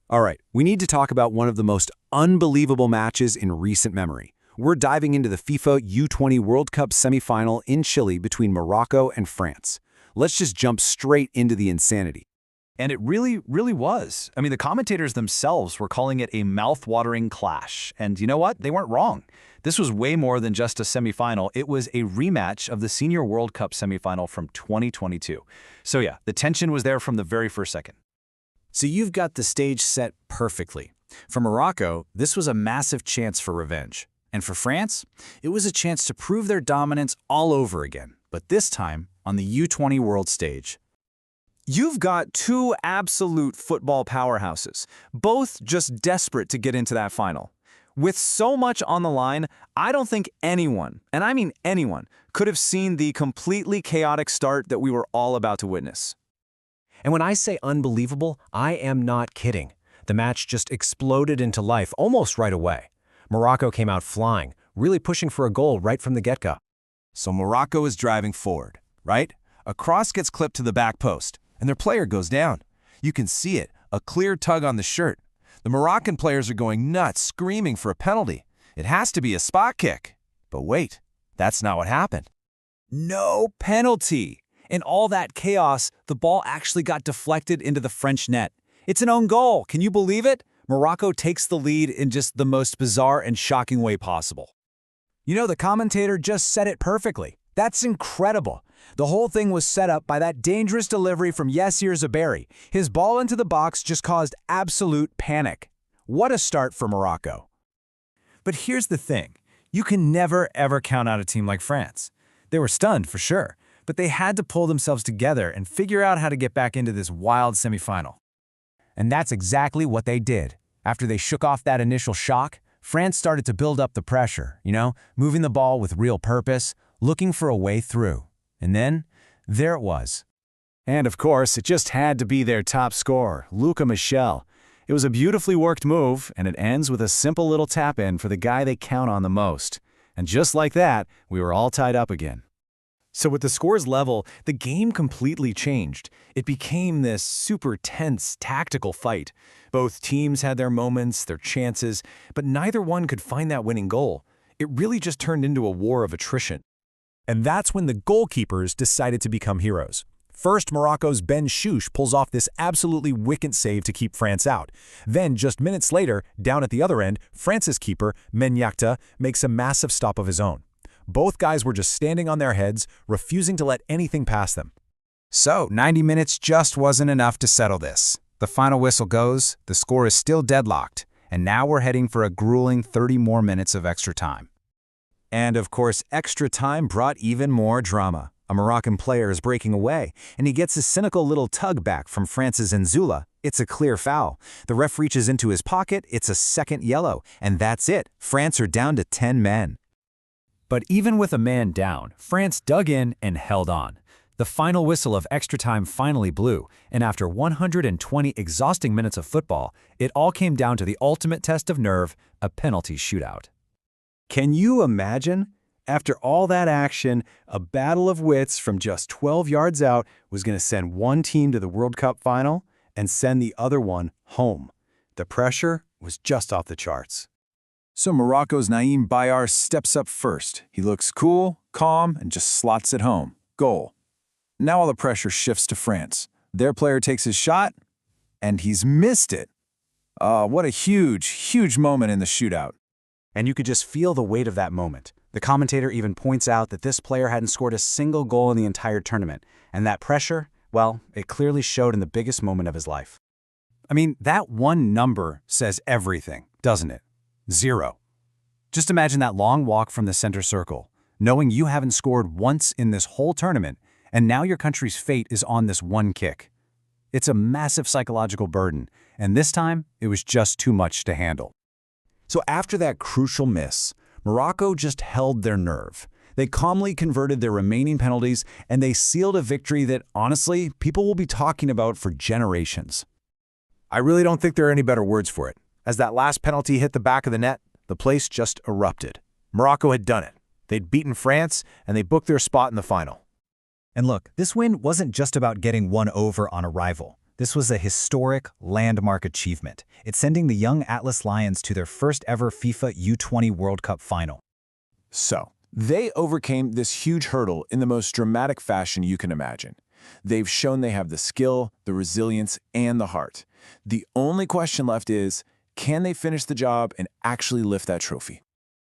All right, we need to talk about one of the most unbelievable matches in recent memory. We're diving into the FIFA U20 World Cup semifinal in Chile between Morocco and France. Let's just jump straight into the insanity. And it really was. I mean, the commentators themselves were calling it a mouthwatering clash. And you know what? They weren't wrong. This was way more than just a semifinal. It was a rematch of the Senior World Cup semifinal from 2022. So yeah, the tension was there from the very first second. So you've got the stage set perfectly. For Morocco, this was a massive chance for revenge. And for France, it was a chance to prove their dominance all over again, but this time on the U20 World stage. You've got two absolute football powerhouses, both just desperate to get into that final. With so much on the line, I don't think anyone, and I mean anyone, could have seen the completely chaotic start that we were all about to witness. And when I say unbelievable, I am not kidding. The match just exploded into life almost right away. Morocco came out flying, really pushing for a goal right from the get-go. So Morocco is driving forward, right? A cross gets clipped to the back post, and their player goes down. You can see it, a clear tug on the shirt. The Moroccan players are going nuts, screaming for a penalty. It has to be a spot kick. But wait, that's not what happened. No penalty! In all that chaos, the ball actually got deflected into the French net. It's an own goal. Can you believe it? Morocco takes the lead in just the most bizarre and shocking way possible. You know, the commentator just said it perfectly. That's incredible. The whole thing was set up by that dangerous delivery from Yassir Zaberi. His ball into the box just caused absolute panic. What a start for Morocco. But here's the thing. You can never, ever count out a team like France. They were stunned, for sure, but they had to pull themselves together and figure out how to get back into this wild semifinal. And that's exactly what they did. After they shook off that initial shock, France started to build up the pressure, moving the ball with real purpose, looking for a way through. And then, there it was. And of course, it just had to be their top scorer, Luca Michelle. It was a beautifully worked move, and it ends with a simple little tap-in for the guy they count on the most. And just like that, we were all tied up again. So with the scores level, the game completely changed. It became this super tense, tactical fight. Both teams had their moments, their chances, but neither one could find that winning goal. It really just turned into a war of attrition. And that's when the goalkeepers decided to become heroes. First, Morocco's Ben Shush pulls off this absolutely wicked save to keep France out. Then, just minutes later, down at the other end, France's keeper, Menyacta, makes a massive stop of his own. Both guys were just standing on their heads, refusing to let anything pass them. So, 90 minutes just wasn't enough to settle this. The final whistle goes, the score is still deadlocked, and now we're heading for a grueling 30 more minutes of extra time. And of course, extra time brought even more drama. A Moroccan player is breaking away, and he gets a cynical little tug back from Francis Enza. It's a clear foul. The ref reaches into his pocket, it's a second yellow, and that's it. France are down to 10 men. But even with a man down, France dug in and held on. The final whistle of extra time finally blew, and after 120 exhausting minutes of football, it all came down to the ultimate test of nerve, a penalty shootout. Can you imagine? After all that action, a battle of wits from just 12 yards out was going to send one team to the World Cup final and send the other one home. The pressure was just off the charts. So Morocco's Naimm steps up first. He looks cool, calm, and just slots it home. Goal. Now all the pressure shifts to France. Their player takes his shot, and he's missed it. What a huge moment in the shootout. And you could just feel the weight of that moment. The commentator even points out that this player hadn't scored a single goal in the entire tournament, and that pressure, well, it clearly showed in the biggest moment of his life. I mean, that one number says everything, doesn't it? 0. Just imagine that long walk from the center circle, knowing you haven't scored once in this whole tournament, and now your country's fate is on this one kick. It's a massive psychological burden, and this time, it was just too much to handle. So after that crucial miss, Morocco just held their nerve. They calmly converted their remaining penalties, and they sealed a victory that, honestly, people will be talking about for generations. I really don't think there are any better words for it. As that last penalty hit the back of the net, the place just erupted. Morocco had done it. They'd beaten France, and they booked their spot in the final. And look, this win wasn't just about getting one over on a rival. This was a historic, landmark achievement. It's sending the young Atlas Lions to their first ever FIFA U20 World Cup final. So, they overcame this huge hurdle in the most dramatic fashion you can imagine. They've shown they have the skill, the resilience, and the heart. The only question left is, can they finish the job and actually lift that trophy?